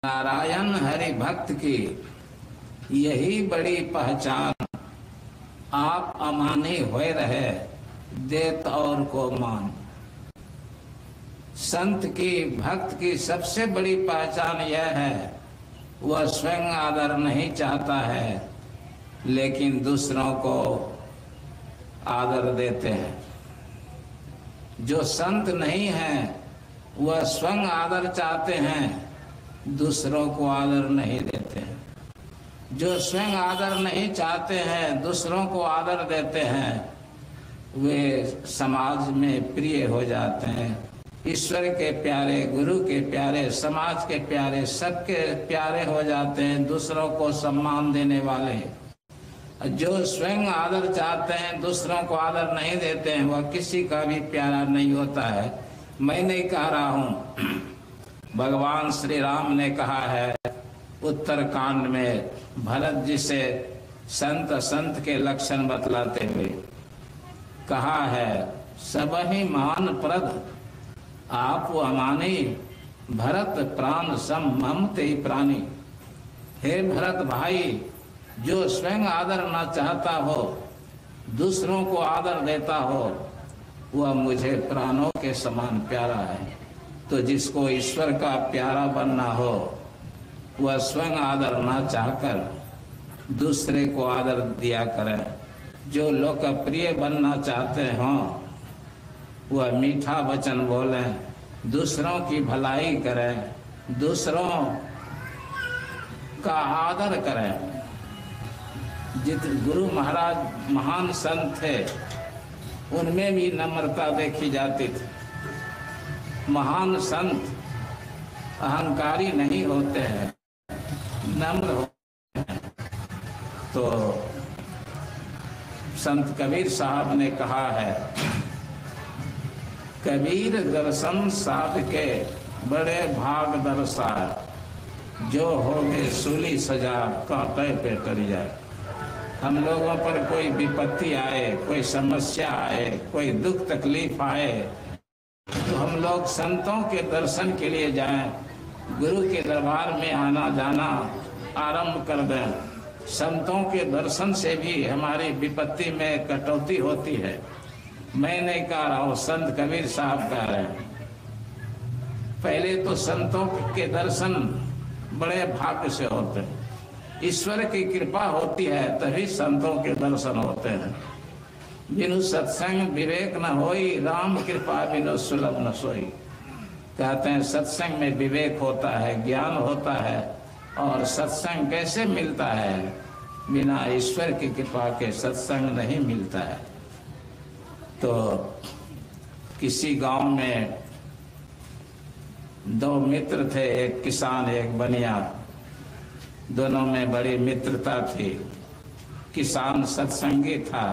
नारायण हरि भक्त की यही बड़ी पहचान। आप अमानी हुए रहे देत और को मान। संत की भक्त की सबसे बड़ी पहचान यह है, वह स्वयं आदर नहीं चाहता है लेकिन दूसरों को आदर देते हैं। जो संत नहीं है वह स्वयं आदर चाहते हैं, दूसरों को आदर नहीं देते हैं। जो स्वयं आदर नहीं चाहते हैं, दूसरों को आदर देते हैं, वे समाज में प्रिय हो जाते हैं। ईश्वर के प्यारे, गुरु के प्यारे, समाज के प्यारे, सबके प्यारे हो जाते हैं, दूसरों को सम्मान देने वाले। जो स्वयं आदर चाहते हैं, दूसरों को आदर नहीं देते हैं, वह किसी का भी प्यारा नहीं होता है। मैं नहीं कह रहा हूँ, भगवान श्री राम ने कहा है उत्तर कांड में भरत जी से संत के लक्षण बतलाते हुए कहा है, सबहि मान प्रद आप अमानी भरत प्राण सम ममते प्राणी। हे भरत भाई, जो स्वयं आदर न चाहता हो, दूसरों को आदर देता हो, वह मुझे प्राणों के समान प्यारा है। तो जिसको ईश्वर का प्यारा बनना हो, वह स्वयं आदर ना चाहकर दूसरे को आदर दिया करें। जो लोकप्रिय बनना चाहते हों, वह मीठा वचन बोलें, दूसरों की भलाई करें, दूसरों का आदर करें। जित गुरु महाराज महान संत थे, उनमें भी नम्रता देखी जाती थी। महान संत अहंकारी नहीं होते हैं, नम्र होते हैं। तो संत कबीर साहब ने कहा है, कबीर दर्शन साध के बड़े भाग दर्शा, जो होगे सूली सजा कांटे पे कर जाए। हम लोगों पर कोई विपत्ति आए, कोई समस्या आए, कोई दुख तकलीफ आए, तो हम लोग संतों के दर्शन के लिए जाएं, गुरु के दरबार में आना जाना आरंभ कर दें। संतों के दर्शन से भी हमारी विपत्ति में कटौती होती है। मैं नहीं कह रहा हूँ, संत कबीर साहब कह रहे हैं। पहले तो संतों के दर्शन बड़े भाग्य से होते हैं। ईश्वर की कृपा होती है तभी संतों के दर्शन होते हैं। बिनु सत्संग विवेक न होई, राम कृपा बिनु सुलभ न सोई। कहते हैं सत्संग में विवेक होता है, ज्ञान होता है। और सत्संग कैसे मिलता है? बिना ईश्वर की कृपा के सत्संग नहीं मिलता है। तो किसी गांव में दो मित्र थे, एक किसान एक बनिया। दोनों में बड़ी मित्रता थी। किसान सत्संगी था,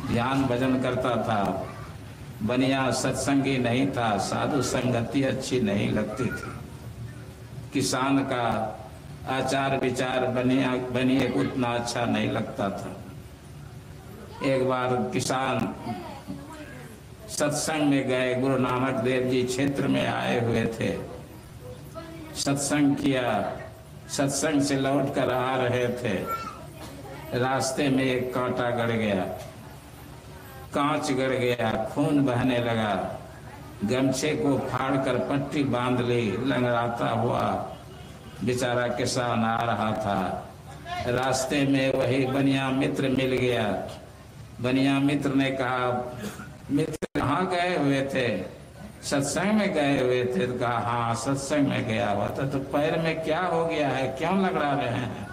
ध्यान भजन करता था। बनिया सत्संगी नहीं था, साधु संगति अच्छी नहीं लगती थी। किसान का आचार विचार बनिए उतना अच्छा नहीं लगता था। एक बार किसान सत्संग में गए, गुरु नानक देव जी क्षेत्र में आए हुए थे। सत्संग किया, सत्संग से लौट कर आ रहे थे। रास्ते में एक कांटा गड़ गया, कांच गड़ गया, खून बहने लगा। गमछे को फाड़कर पट्टी बांध ली, लंगड़ाता हुआ बेचारा किसान आ रहा था। रास्ते में वही बनिया मित्र मिल गया। बनिया मित्र ने कहा, मित्र कहाँ गए हुए थे? सत्संग में गए हुए थे। तो कहा, हाँ सत्संग में गया हुआ था। तो पैर में क्या हो गया है, क्यों लगड़ा रहे हैं?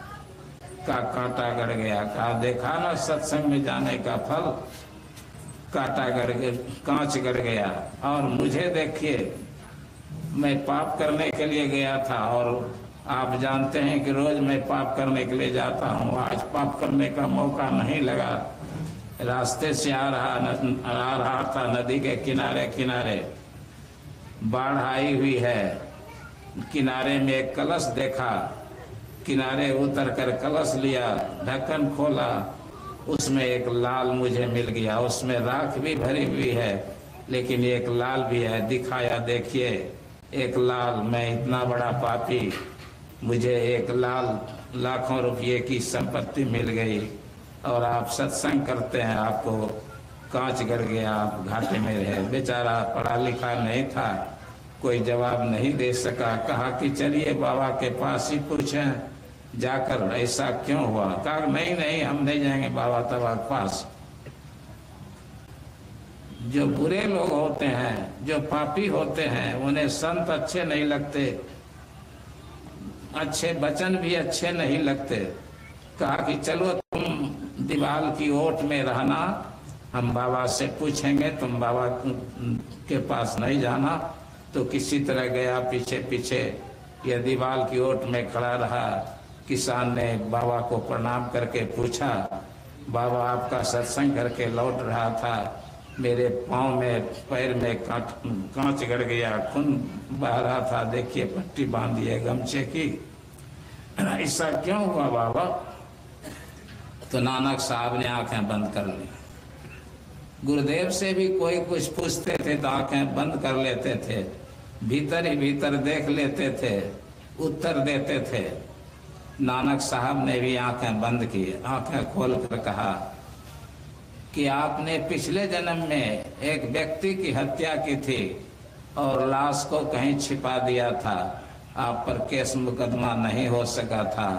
कहा, कांटा गड़ गया। कहा, देखा ना सत्संग में जाने का फल, कांटा गड़ गया, कांच गड़ गया। और मुझे देखिए, मैं पाप करने के लिए गया था और आप जानते हैं कि रोज मैं पाप करने के लिए जाता हूँ। आज पाप करने का मौका नहीं लगा। रास्ते से आ रहा था, नदी के किनारे किनारे बाढ़ आई हुई है। किनारे में एक कलश देखा, किनारे उतर कर कलश लिया, ढक्कन खोला, उसमें एक लाल मुझे मिल गया। उसमें राख भी भरी हुई है लेकिन एक लाल भी है। दिखाया, देखिए एक लाल, मैं इतना बड़ा पापी, मुझे एक लाखों रुपये की संपत्ति मिल गई और आप सत्संग करते हैं, आपको कांच गड़ गया, आप घाटे में रहे। बेचारा पढ़ा लिखा नहीं था, कोई जवाब नहीं दे सका। कहा कि चलिए बाबा के पास ही पूछें जाकर ऐसा क्यों हुआ। कहा नहीं नहीं, हम नहीं जाएंगे बाबा तबा के पास। जो बुरे लोग होते हैं, जो पापी होते हैं, उन्हें संत अच्छे नहीं लगते, अच्छे वचन भी अच्छे नहीं लगते। कहा कि चलो तुम दीवार की ओट में रहना, हम बाबा से पूछेंगे, तुम बाबा के पास नहीं जाना। तो किसी तरह गया पीछे पीछे, यह दीवार की ओट में खड़ा रहा। किसान ने बाबा को प्रणाम करके पूछा, बाबा आपका सत्संग करके लौट रहा था, मेरे पाँव में पैर में कांच गड़ गया, खून बह रहा था, देखिए पट्टी बांधी है गमछे की, ऐसा क्यों हुआ बाबा। तो नानक साहब ने आंखें बंद कर ली। गुरुदेव से भी कोई कुछ पूछते थे तो आंखें बंद कर लेते थे, भीतर ही भीतर देख लेते थे, उत्तर देते थे। नानक साहब ने भी आंखें बंद की, आंखें खोल कर कहा कि आपने पिछले जन्म में एक व्यक्ति की हत्या की थी और लाश को कहीं छिपा दिया था, आप पर केस मुकदमा नहीं हो सका था,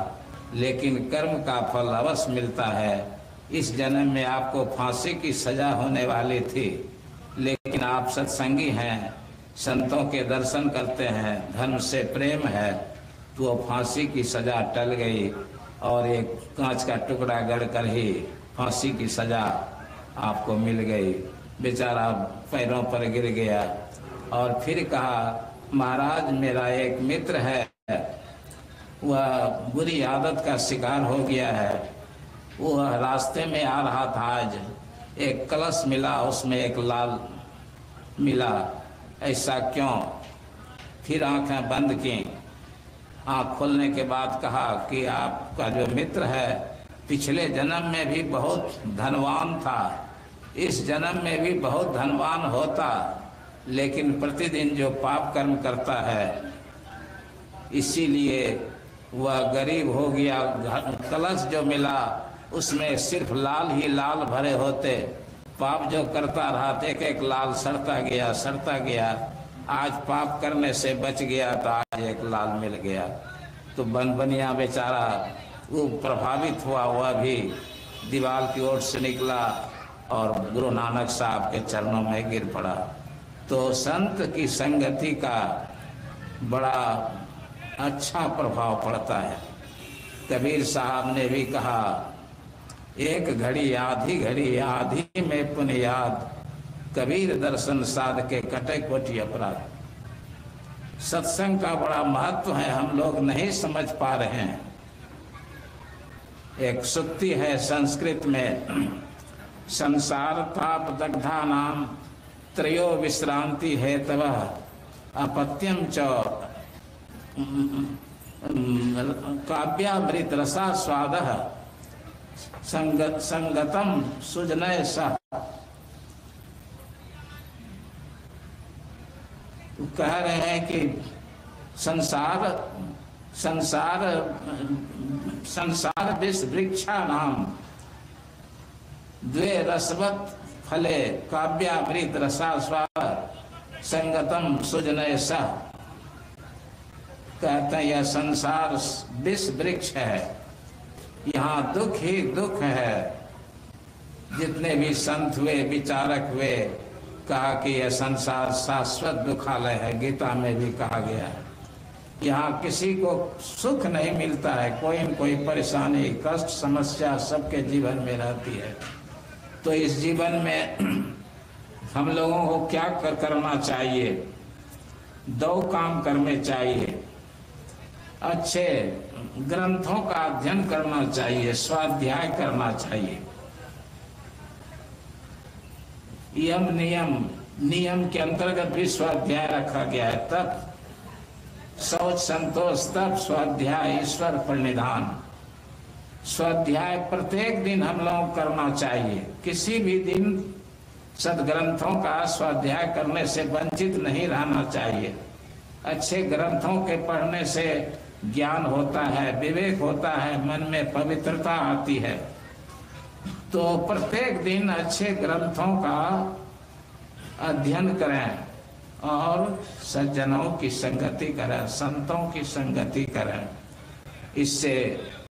लेकिन कर्म का फल अवश्य मिलता है। इस जन्म में आपको फांसी की सजा होने वाली थी, लेकिन आप सत्संगी हैं, संतों के दर्शन करते हैं, धर्म से प्रेम है, तो वो फांसी की सजा टल गई और एक कांच का टुकड़ा गड़कर ही फांसी की सजा आपको मिल गई। बेचारा पैरों पर गिर गया और फिर कहा, महाराज मेरा एक मित्र है, वह बुरी आदत का शिकार हो गया है। वह रास्ते में आ रहा था, आज एक कलश मिला, उसमें एक लाल मिला, ऐसा क्यों। फिर आंखें बंद की, आंख खोलने के बाद कहा कि आपका जो मित्र है पिछले जन्म में भी बहुत धनवान था, इस जन्म में भी बहुत धनवान होता, लेकिन प्रतिदिन जो पाप कर्म करता है इसीलिए वह गरीब हो गया। कलश जो मिला उसमें सिर्फ लाल ही लाल भरे होते, पाप जो करता रहा एक एक लाल सड़ता गया। आज पाप करने से बच गया तो आज एक लाल मिल गया। तो बनबनिया बेचारा वो प्रभावित हुआ, वह भी दीवार की ओर से निकला और गुरु नानक साहब के चरणों में गिर पड़ा। तो संत की संगति का बड़ा अच्छा प्रभाव पड़ता है। कबीर साहब ने भी कहा, एक घड़ी आधी में पुण्य याद, कबीर दर्शन साध के कटे कोटि अपराध। सत्संग का बड़ा महत्व है, हम लोग नहीं समझ पा रहे हैं। एक सूक्ति है संस्कृत में, संसार ताप दग्धा नाम त्रयो विश्रांति हेतवः अपत्यम च काव्यामृत रसा स्वादः संगतम सुजनय सह। कह रहे हैं कि संसार विष वृक्षा नाम द्वे रसवत फले काव्यामृत रसास्वाद संगतम सुजनय सह। कहते हैं यह संसार विष वृक्ष है, यहाँ दुख ही दुख है। जितने भी संत हुए, विचारक हुए, कहा कि यह संसार शाश्वत दुखालय है, गीता में भी कहा गया है। यहाँ किसी को सुख नहीं मिलता है, कोई न कोई परेशानी, कष्ट, समस्या सबके जीवन में रहती है। तो इस जीवन में हम लोगों को क्या करना चाहिए? दो काम करने चाहिए। अच्छे ग्रंथों का अध्ययन करना चाहिए, स्वाध्याय करना चाहिए। यम नियम के अंतर्गत भी स्वाध्याय रखा गया है। तब शौच संतोष, तब स्वाध्याय, ईश्वर प्रणिधान। स्वाध्याय प्रत्येक दिन हम लोग करना चाहिए। किसी भी दिन सदग्रंथों का स्वाध्याय करने से वंचित नहीं रहना चाहिए। अच्छे ग्रंथों के पढ़ने से ज्ञान होता है, विवेक होता है, मन में पवित्रता आती है। तो प्रत्येक दिन अच्छे ग्रंथों का अध्ययन करें और सज्जनों की संगति करें, संतों की संगति करें। इससे